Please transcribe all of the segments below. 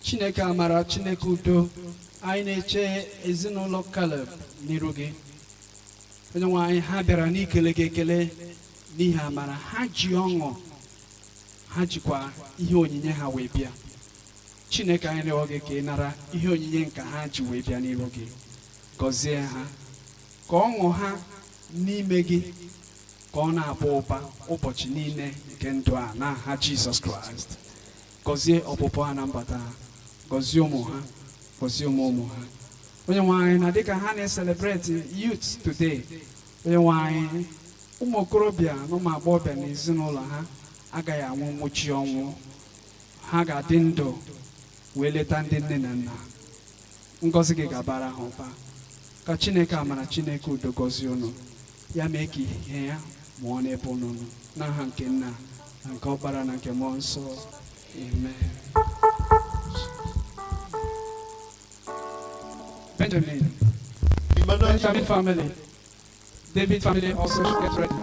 Chineke amara, Chineke udo, anyị na-eche ezinụlọ Caleb n'iru gị. Onye nwe anyị, ha bịara n'ikele gị ekele n'ihi amara, ha ji ọṅụ, ha jikwa ihe onyinye ha wee bịa. Chineke anyị rịọ gị ka ị nara ihe onyinye nke ha ji wee bịa n'iru gị. Gọzie ha, ka ọṅụ ha n'ime gị ka ọ na-abụ ụba ụbọchị niile nke ndụ a n'aha Jizọs Kraịst. Gọzie ọpụpụ ha na mbata ha, gọzie ụmụ ha, gọzie ụmụ ha. Onye nwe anyị, na dịka ha na-celebrate youth today, onye nwe anyị, ụmụ okorobịa na ụmụ agbọghọbịa na ezinụlọ ha agaghị anwụ nwụchi ọnwụ. Ha ga-adị ndụ wee leta ndị nne na nna. Ngọzi gị ga-abara ha ụba. Ka Chineke amara, Chineke udo gọzie unu, ya mee ka ihe ya mụọ n'ebe unu nọ, n'aha nke Nna na nke Ọkpara na nke Mmụọ Nsọ. Amen. Benjamin family, David family also should get ready.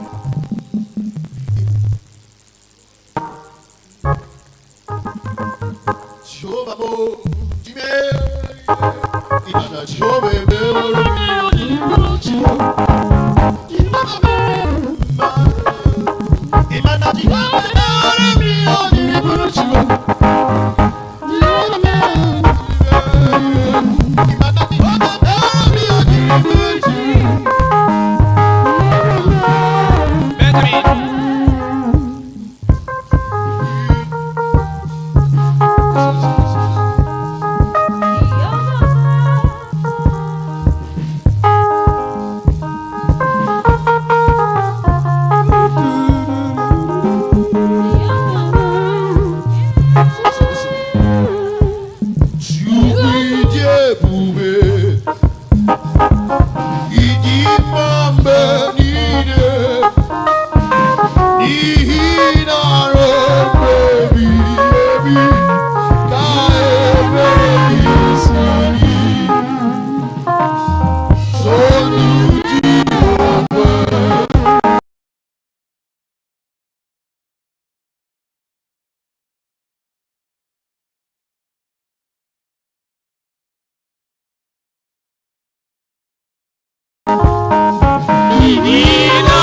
Divina,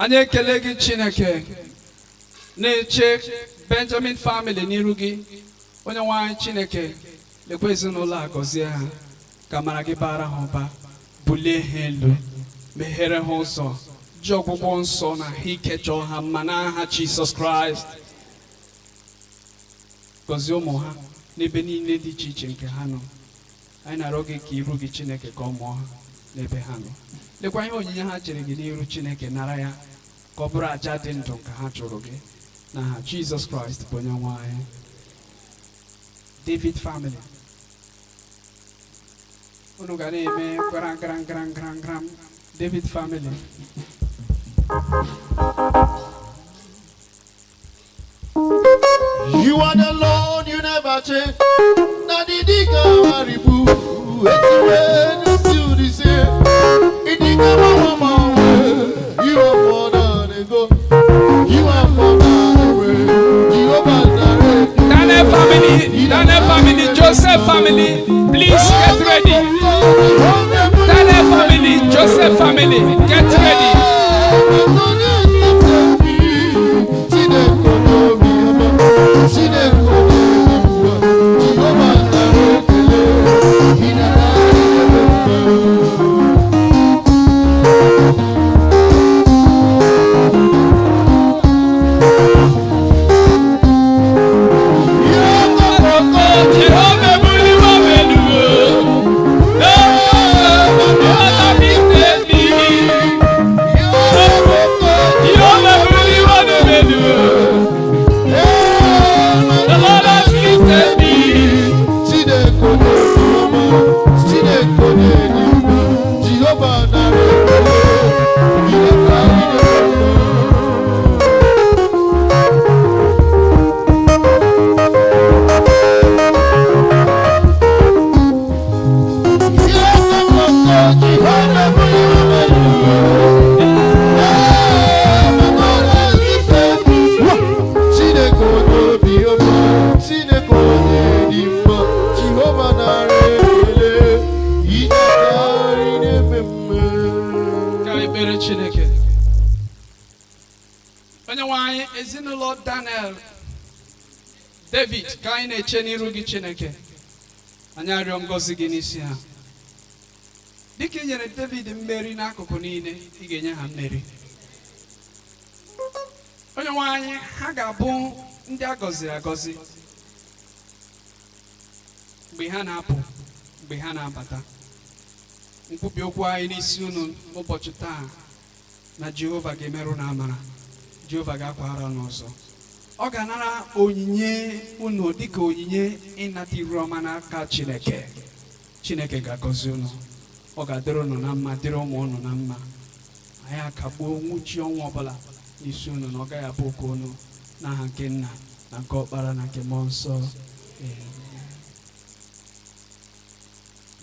Anyị ekele gị Chineke na-eche Benjamin family n'iru gị. Onye nwe anyị Chineke lekwa ezinụlọ a gọzie ha ka mara gị bara ha ụba, bulie ha elu, meghere ha ụzọ, ji ọgwụgwọ nsọ na ha ike chọọ ha mma n'aha Jizọs Kraịst. Gọzie ụmụ ha n'ebe niile dị iche iche nke ha nọ. Anyị na-arịọ gị ka iru gị Chineke ka ọ mụọ ha n'ebe ha nọ. Lekwa ihe onyinye ha chere gị n'iru Chineke, nara ya ka ọ bụrụ aja dị ndụ ka ha chụrụ gị n'aha Jizọs Kraịst bụ onye nwe anyị. David family, unu ga na-eme gram. David family, you are the Lord, you never change. Daddy Diga Maribu, it's still the same. Idiga Mama, you are more than a go. You are more than a way. You are more than a Daniel family, Joseph family, please get ready. Daniel family, Joseph family, get ready. ezinụlọ Daniel David ka anyị na-eche n'iru gị Chineke, anyị arịọ ngọzi gị n'isi ha. Dịka ị nyere David mmeri n'akụkụ niile, ị ga-enye ha mmeri. Onye nwe anyị, ha ga-abụ ndị a gọziri agọzi mgbe ha na-apụ, mgbe ha na-abata. Nkwubi okwu anyị n'isi unu n'ụbọchị taa na Jehova ga-emerụ na amara, Jehova ga-akwara n'ọzọ. Ọ ga-anara onyinye unu dịka onyinye ịnata iru ọma n'aka Chineke. Chineke ga-agọzi unu, ọ ga-adịrị unu na mma, dịrị ụmụ unu na mma. Anyị akagbuo nwụchi ọnwa ọbụla n'isi unu, na ọ gaghị abụ oke unu, n'aha nke Nna na nke Ọkpara na nke Mmụọ Nsọ.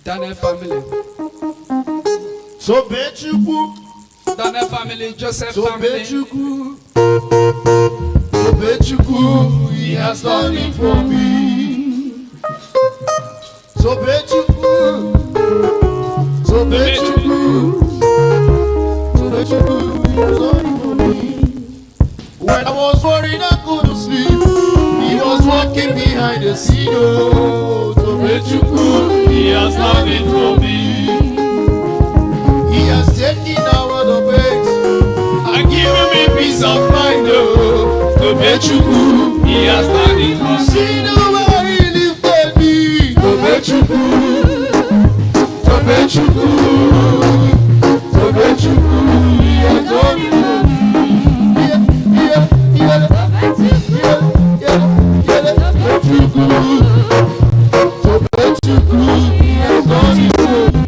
Daniel family, Tobechukwu. Daniel family, Joseph family, Tobechukwu, he has done it for me. Tobechukwu, Tobechukwu, Tobechukwu, he has done it for me. When I was worried I couldn't sleep, he was walking behind the scene. Oh, Tobechukwu, he has done it for me. He has taken away the pain and given me peace of mind. Oh, Tobechukwu, he has done it for me. See the way he lifted me. Tobechukwu, Tobechukwu, Tobechukwu, he has done it for me. Tobechukwu, Tobechukwu, he has done it for me.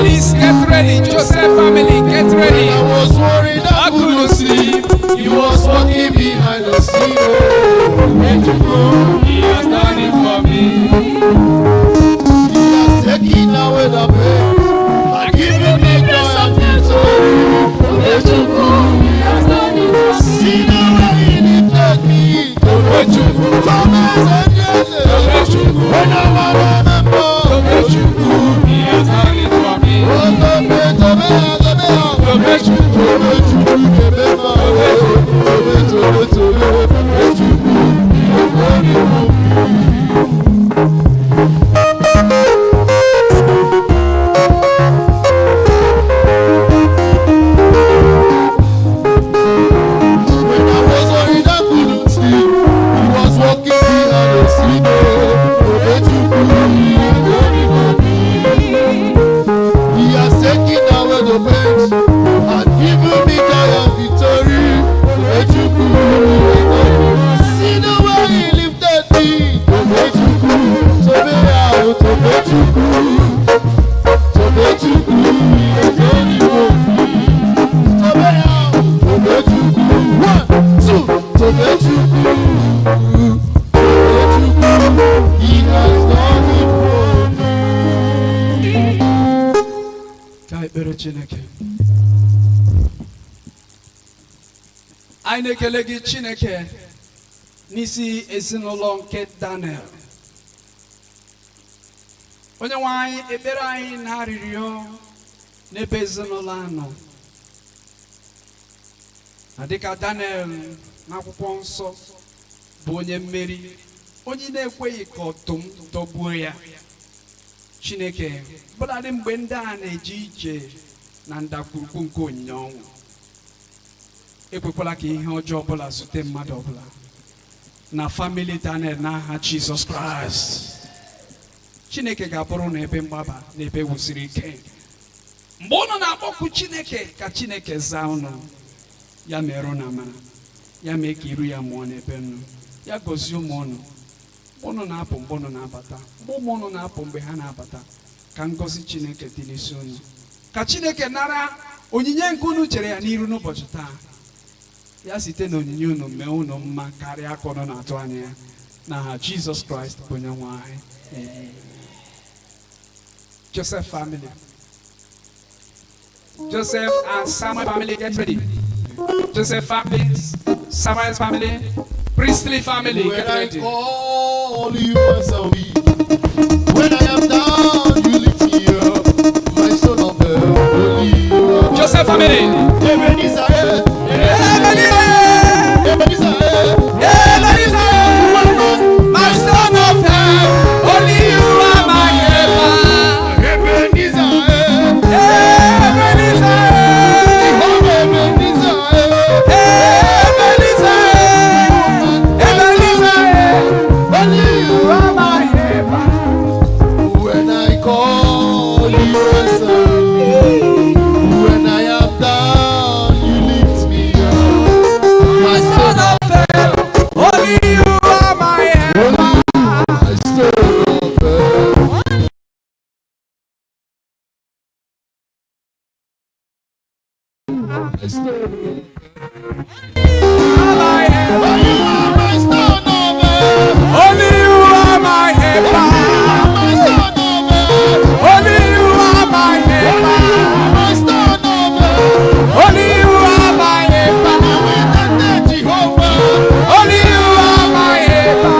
please get ready. Joseph family, get ready. I was worried I couldn't sleep. He was Anyị na-ekele gị Chineke n'isi ezinụlọ nke Daniel. Onye nwe anyị, ekpere anyị na arịrịọ n'ebe ezinụlọ anọ. Na dịka Daniel n'akwụkwọ nsọ bụ onye mmeri, onye na-ekweghị ka ọdụm dọgbuo ya. Chineke, bụladị mgbe ndị a na-eje ije na ndagwurugwu nke onyinye ọnwụ, ekwekwala ka ihe ọjọọ ọbụla zute mmadụ ọbụla na family Daniel n'aha Jizọs Kraịst. Chineke ga-abụrụ na ebe mgbaba na ebe wusiri ike. Mgbe unu na-akpọku Chineke ka Chineke zaa unu, ya merụ na amara, ya mee ka iru ya mụọ n'ebe unu, ya gozie ụmụ unu. Mgbe unu na-apụ, mgbe unu na-abata, mgbe ụmụ unu na-apụ, mgbe ha na-abata, ka ngọzi Chineke dị n'isi unu. Ka Chineke nara onyinye nke unu chere ya n'iru n'ụbọchị taa. Ya site na onyinye unu mee unu mma karịa ka unu na-atụ anya ya n'aha Jizọs Kraịst bụ onye nwe anyị. Joseph family. Joseph and Samuel family, get ready. Joseph family, Samuel's family, priestly family, get ready. When I call you answer me. When I am down, you lift me up. My son of God, Joseph family. Ebenezer, my son of God, only you are my helper. when I call you answer me. When I am down, you lift me up. My son of God, Only you are my helper. my son of God. My son of God. My helper. You are my son of God. Only you are my helper. My son of God. Only you are my helper. My son of God. Only you are my helper. Jehovah. Only you are my helper.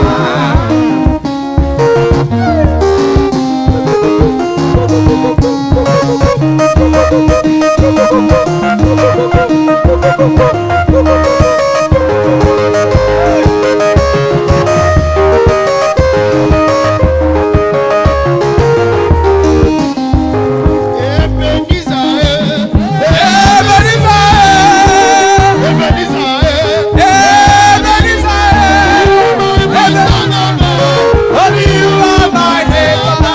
Only you are my helper.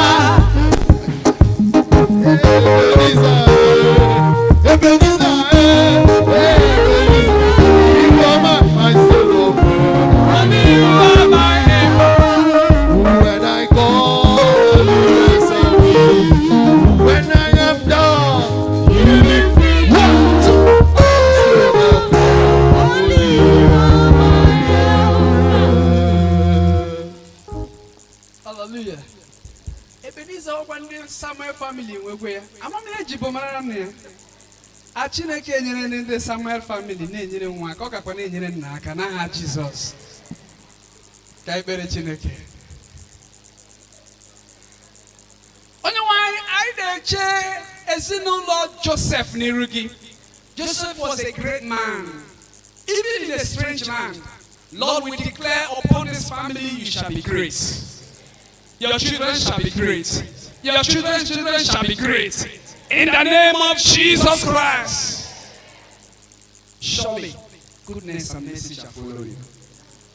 Only you are my helper. When I call you, answer me. When I am down, you lift me up. Only you are my help. Hallelujah. Ebenezer ọkwa ndị Samuel family nwekwe ya. Amamihe ji bụ mara na ya. A Chineke enyere ndị Samuel family na-enyere nwa ka ọ gakwa na-enyere nna aka n'aha Jizọs. Ka ekpere Chineke. Onye nwe anyị na-eche ezinụlọ Joseph n'iru gị. Joseph was a great man. Even in a strange land, Lord, we declare upon this family you shall be great. Your children shall be great. Your children's children shall be great. In the name of Jesus Christ. Surely, goodness and mercy shall follow you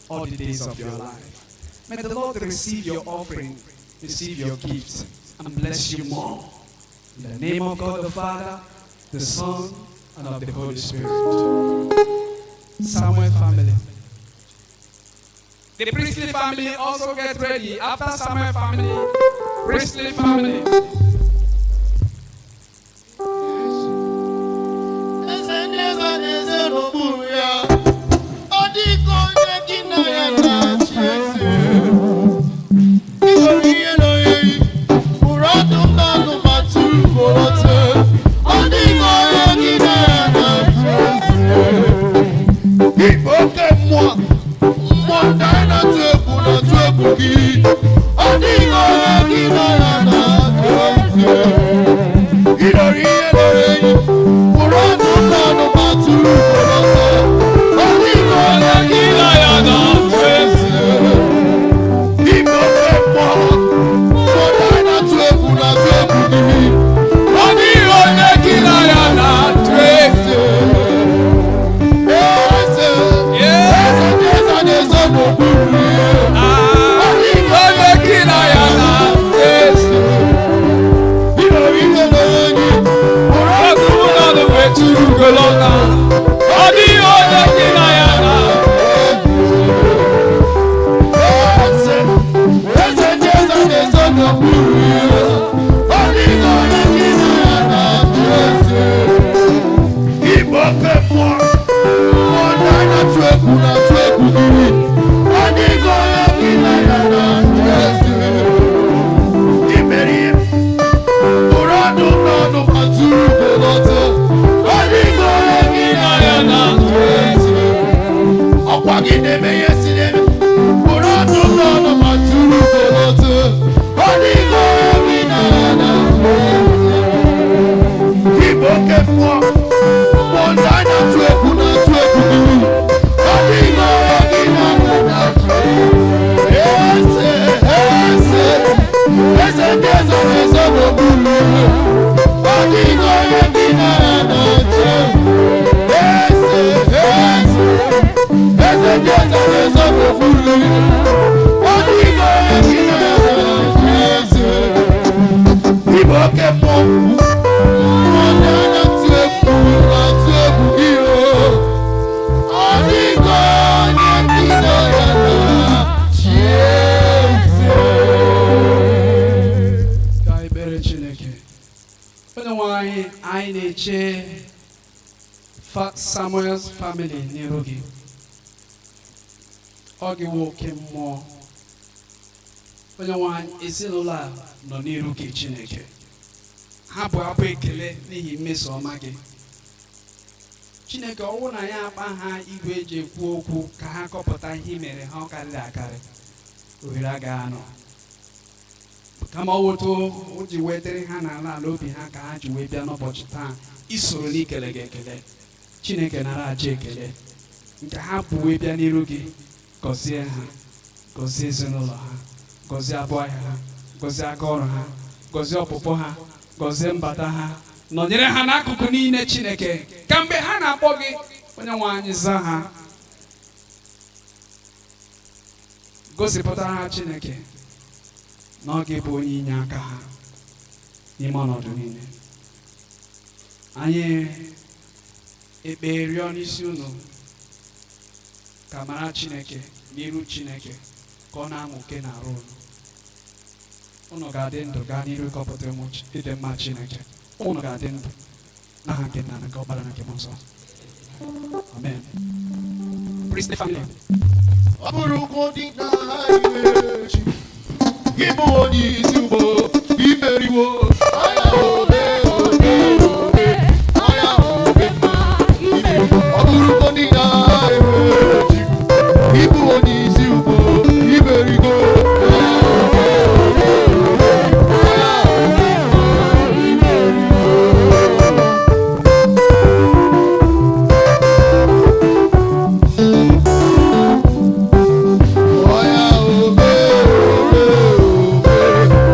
all the days of your life. May the Lord receive your offering, receive your gifts, and bless you more. In the name of God the Father, the Son, and of the Holy Spirit. Samuel family. The priestly family also get ready. After Samuel family, priestly family. Samuel's family Nirugi. Ogi woke more. Onye nwanyị ezinụlọ a nọ n'iru gị Chineke. Ha bụ abụ ekele n'ihi mmeso ọma gị. Chineke ọwụ na ya akpa ha igwe eji ekwu okwu ka ha kọpụta ihe mere ha karịrị akarị. Ohere agaghị anọ. Kama owoto o ji wetere ha n'ala ala obi ha ka ha ji wee bịa n'ụbọchị taa isoro n'ikele gị ekele. Chineke nara aja ekele nke ha bụ wee bịa n'iru gị gọzie ha, gọzie ezinụlọ ha, gọzie abụọ ha, gọzie aka ọrụ ha, gọzie ọpụpụ ha, gọzie mbata ha, nọnyere ha n'akụkụ niile Chineke ka mgbe ha na-akpọ gị onye nwe anyị zaa ha, gosipụtara ha Chineke na ọ ga-ebu onye inye aka ha n'ime ọnọdụ niile. Anyị ekpe rịọ n'isi unu ka mara Chineke n'iru Chineke ka ọ na-amụke n'arụ unu. Unu ga-adị ndụ gaa n'iru ịkọpụta ịdị mma Chineke. Unu ga-adị ndụ n'aha nke Nna na nke Ọkpara na nke Mmụọ Nsọ. Amen. Priestly family. Ọ bụrụ dị na iwe chi, gị bụ onye isi ugbo, imeriwo anya obe obe obe, anya obe mma. Ọ bụrụ dị na iwe chi, gị bụ onye isi ugbo, imerigo anya obe obe obe, anya obe mma, imerigo. Anya obe obe obe.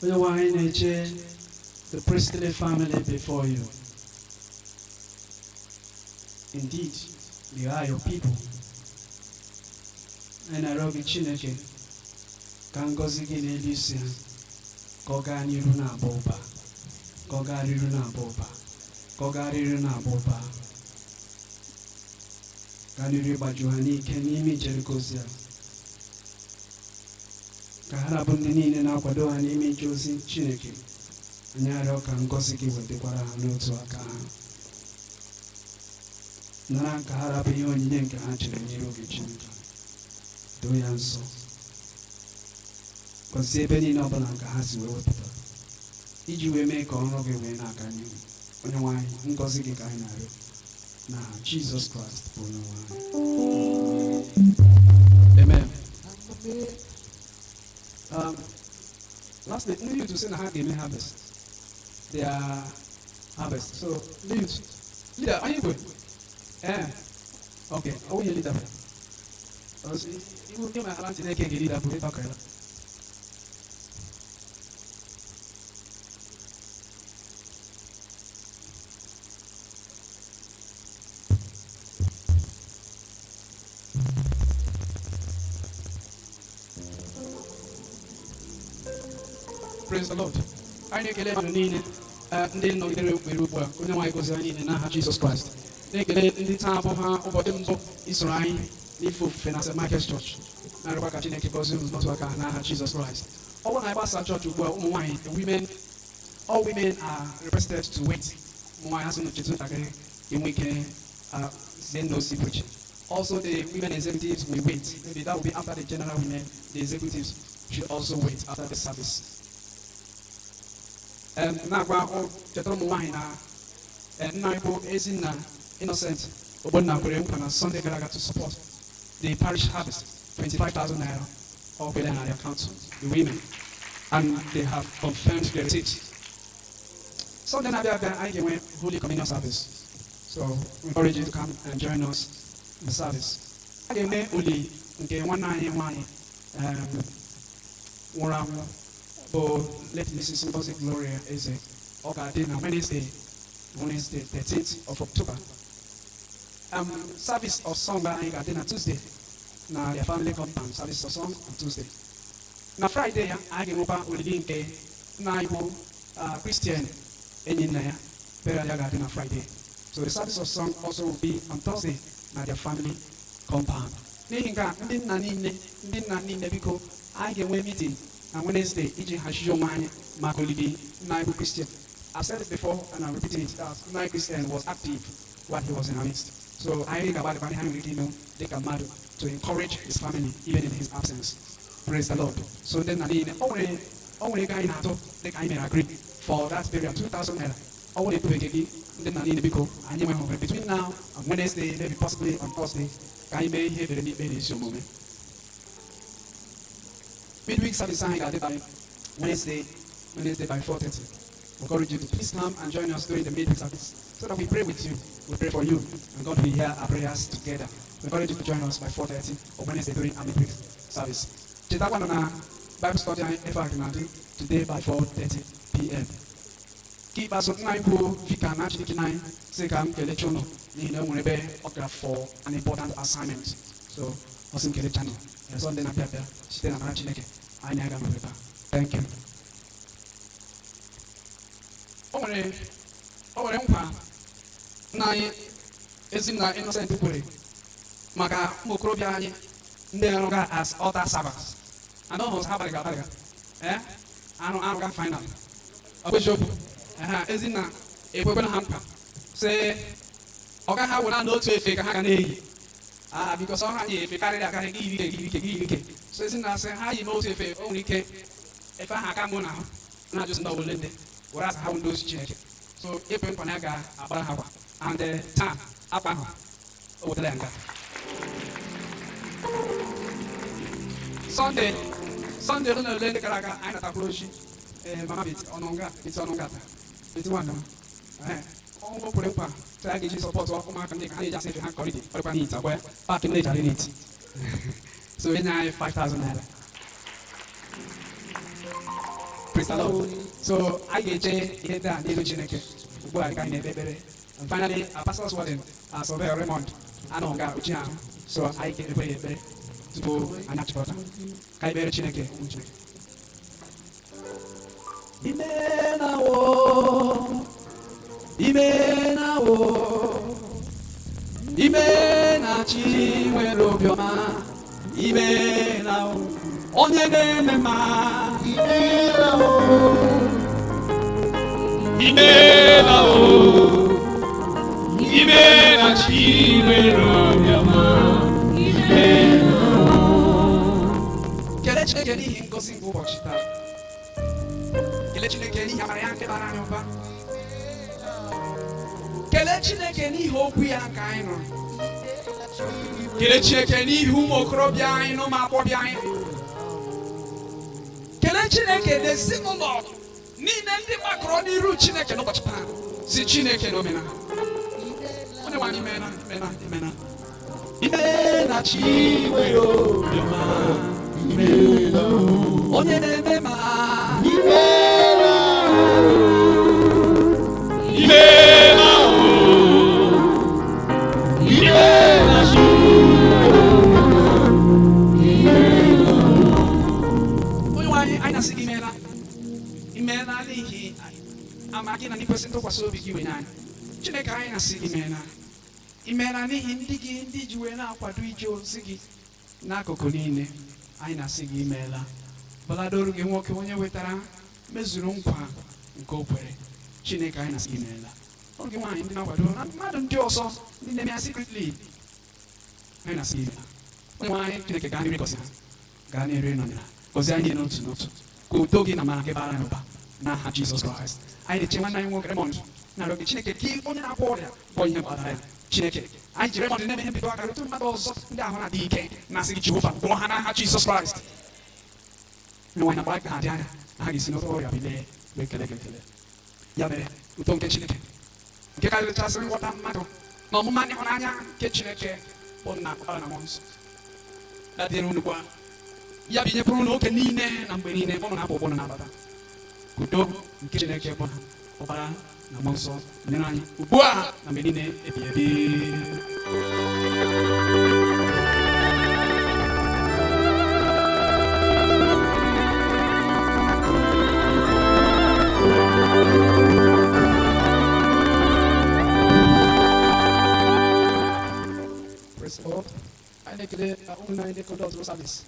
onye nwe anyị na-eche the priestly family before you. Indeed, they are your people. Anyị na-arịọ gị Chineke ka ngọzi gị n'elu isi ha ka ọ gaa n'iru na-aba ụba, ka ọ gaa n'iru na-aba ụba, ka ọ gaa n'iru na-aba ụba, gaa n'iru ịgbaju ha n'ike n'ime ijere gị ozi a, ka ha rabụ ndị niile na-akwado ha n'ime ije ozi Chineke. Anyị arịọ ka ngọzi gị wetakwara ha n'otu aka ha, nara ka ha rabụ ihe onyinye nke ha chere n'iru gị Chineke. Doo ya nsọ, gọzie ebe niile ọ bụla nke ha si wee wepụta iji wee mee ka ọrụ gị wee na-aga n'ihu. Onye nwe anyị, ngọzi gị ka anyị na-arịọ na Jizọs Kraịst bụ onye nwe anyị. Amen. Lastly, ndị youth sị na ha ga-eme harvest. They are harvest. So, youth, leader, onye igwe? Okay, ọ wụnye leader. Iwu ma ala Chineke nke leader bụ ịta ọkara. Praise the Lord. Anyị na-ekele mmadụ niile ndị nọgidere okpere ugbu a. Onye nwaanyị gọzie anyị niile n'aha Jizọs Kraịst. Na-ekele ndị taa bụ ha ụbọchị mbụ isoro anyị n'ife ofufe na St. Michael's Church. Na-arịọkwa ka Chineke gọzie unu n'otu aka n'aha Jizọs Kraịst. Ọ bụrụ na anyị gbasa chọọchị ugbu a, ụmụ nwaanyị, all women are requested to wait. Ụmụ nwaanyị asị n'uche ntakịrị enwe ike zie ndozi preach. Also, the women executives will wait. Maybe that will be after the general women. The executives should also wait after the service. Na-agwa chetara ụmụ nwaanyị na nna anyị bụ Ezinna Innocent Ogbonna kwere nkwa na Sunday gara aga to support the parish harvest, 25,000 naira of their account to the women, and they have confirmed the receipt. Sunday night I gave Holy Communion service, so we encourage you to come and join us in the service. I gave Uli nke nwanne anyị nwanyị nwụrụ anwụ bụ late Mrs. Ngozi Gloria Eze. Ọ ga-adị na Wednesday 13th of October. Service of song anyị ga-adị na Tuesday na their family compound. Service of song on Tuesday. Na Friday anyị ga-enwekwa olili nke nna anyị bụ Christian enyi nna ya. Burial ya ga-adị na Friday. So the service of song also will be on Thursday na their family compound. N'ihi nke a, ndị nna niile biko anyị ga-enwe meeting on Wednesday iji hazie onwe anyị maka olili nna anyị bụ Christian. I've said it before and I'm repeating it. Nna Christian was active while he was in our midst. So I think about the family having they can matter to encourage his family even in his absence. Praise the Lord. So then only guy in Ato, they can agree for that period 2,000 naira. Only to begin then and you between now and Wednesday, maybe possibly on Thursday, I may hear the need moment. Midweek service I got it by Wednesday by 4:30. We encourage you to please come and join us during the midweek service so that we pray with you. We pray for you, and God will hear our prayers together. We encourage you to join us by 4:30 on Wednesday during our midweek service. Bible study today by 4:30 p.m. Keep us on 9 for an important assignment. So, channel. Thank you. Ezinna Innocent kwere maka ụmụokorobịa anyị ndị na-arụga as altar servers. And all ha bariga arụ final. Ọ bụ eziokwu. Ezinna ekwekwara ha nkwa sị ọ gaghị awụla n'otu efe ka ha ga na-eyi. Because ọ ha yi efe karịrị akarị gị ike. So Ezinna sị ha yi n'otu efe o nwere ike efe ahụ aka mụ na ahụ na-ajụsị ndị ọbụla ndị were asa ha ndị ozi Chineke. So ekwe nkwa na ya ga-agbara ha kwa. And taa akpa ahụ o wetara ya nga. Sunday no le ndị gara aga anyị natakwuru ochi mama biti ọnụnga biti nwanne m. Ọ kwere nkwa sị a ga-eji sọpọtụ ụmụaka ndị ka ha na-eji asa efe ha kọrịdị ọdịkwa n'iti agwa ya paakị ndị ejari n'iti. So enye anyị 5,000 naira. Praise the Lord. So I get it done in Chineke. Ugbu a ka anyị na-ekpe ekpere. And finally, our pastor's warden, Surveyor Raymond, anọ nga uche ahụ. So anyị ga-ekpe ya ekpere tupu anyị achịkọta. Ka anyị kpere Chineke. Imena chi nwere obiọma. Imena onye na-eme mma. Imena chi nwere obiọma. Kelee Chineke n'ihi ngọzi nke ụbọchị taa. Kelee Chineke n'ihi amara ya nke bara anyị ụba. Kelee Chineke n'ihi okwu ya nke anyị nụrụ. Kelee Chineke n'ihi ụmụ okorobịa anyị na ụmụ agbọghọbịa anyị. Kelee Chineke n'ezinụlọ niile ndị gbakọrọ n'iru Chineke n'ụbọchị taa. Si Chineke n'omena. Onye nwe anyị imena. Imena chi nwere obiọma. Onye na-eme ma. Imena n'ihi ama gị na n'ikwesị ntụkwasị obi gị wenye anyị. Chineke anyị na-asị gị imena n'ihi ndị gị ndị ji wee na-akwado ije ozi gị n'akụkụ niile. Anyị na-asị gị imeela. Baladoro gị nwoke onye wetara mezuru nkwa nke o kwere. Chineke anyị na-asị gị imeela. Ọrụ gị nwaanyị ndị na-akwado na mmadụ ndị ọzọ ndị na-eme ya secretly. Anyị na-asị gị imeela. Onye nwaanyị Chineke gaa n'iri gọzi ha. Gaa n'iri nọnyere. Gọzie anyị n'otu n'otu. Ka udo gị na amara gị bara anyị ụba n'aha Jizọs Kraịst. Anyị na-eche nwanne anyị nwoke Raymond na-arịọ gị Chineke ka onye na-agwọ ọrịa gwọ ihe gbadara ya. Chineke anyị ji Raymond na-eme ihe mbido aka rute mmadụ ọzọ ndị ahụ na-adịghị ike na-asị gị Jehova gwọọ ha n'aha Jizọs Kraịst. Nwaanyị na-agbara ka ha dị anya na ha ga-esi n'ofe ọrịa bilie wee kelee gị ekele. Ya mere udo nke Chineke nke karịchasịrị nghọta mmadụ na ọmụma ịhụnanya nke Chineke bụ nna Ọkpara na Mmụọ Nsọ na-adịrị unu kwa ya binyepụrụ n'oge niile na mgbe niile ụnụ na-abụ ụgbọ na-abata. Udo nke Chineke bụ Ọkpara na Mmụọ Nsọ nyere anyị ugbu a na mgbe niile ebighị ebi. Praise the Lord. I declare online the conduct of service.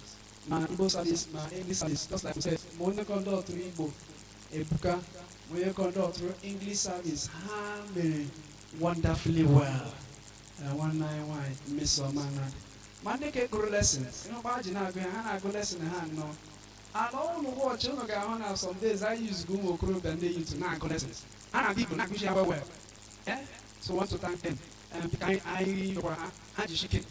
My Igbo service, my English service, just like we said, when they conduct through Igbo, Ebuka, when you conduct through English service, how many wonderfully well. One night, why, Miss Omana. Monday get good lessons. You know, Bajina, I go lesson in hand, no. And all the watch, you know, I have some days I use Google Chrome and they use to go lessons. And I people not wishing well. Eh? So I want to thank them. And I just shake it.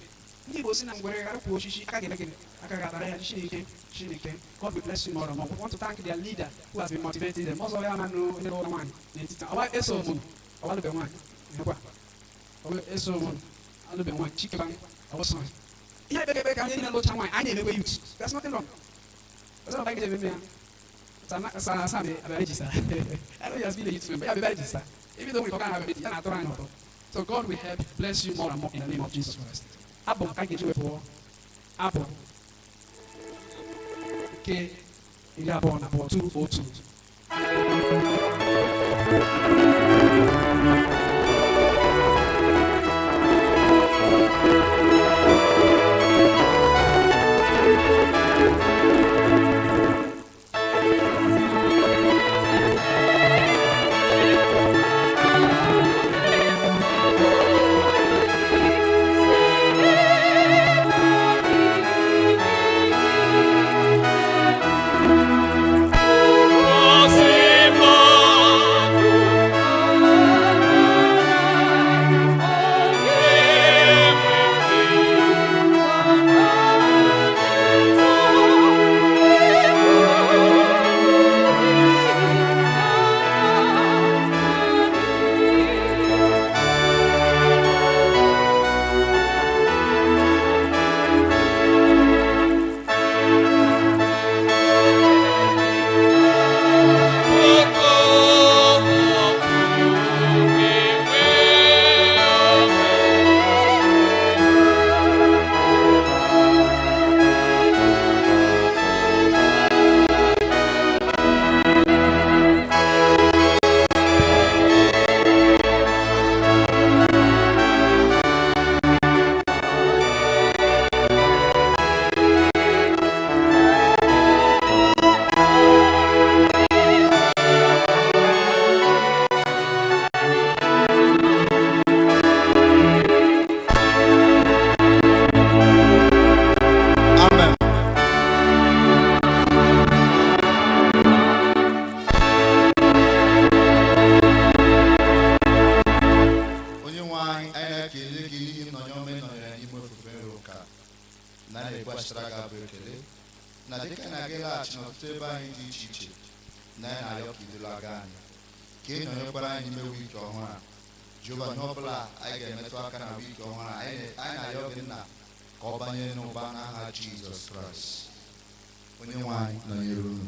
Ndị Igbo si na ngwere ghara kwuo oshishi aka ga-emegide aka ga-atara ya Chineke. God will bless you more and more. We want to thank their leader who has been motivating them. Ọzọ ya manụ onye ọrụ nwaanyị n'etiti ọwa eso omume ọwalụbe nwaanyị nekwa ọwa eso omume alụbe nwaanyị chikeba ọwụsọ ihe ekpekpe ka anyị niile lụcha nwaanyị anyị na-emekwe youth. There's nothing wrong. Ọzọ na bagide ememe ya sa abịa register. I know he has been a youth member. Ya abịa register. Even though we forgot about it, ya na-atụrụ anyị n'ọtọ. So God will help bless you more and more in the name of Jesus Christ. Abụ ka ga-eji wepụ abụ nke 22:2. na na-ekwasịra gị abụ ekele na dịka na-aga ịlaghachi n'ọtụtụ ebe anyị dị iche iche na anyị na-ayọ ka idulaga anyị ka ị nọnyekwara anyị n'ime wiiki ọhụrụ a Jehova ihe ọbụla anyị ga-emetụ aka na wiiki ọhụrụ a anyị na-ayọ gị nna ka ọ banye n'ụba n'aha Jizọs Kraịst onye nwe anyị nọnyere unu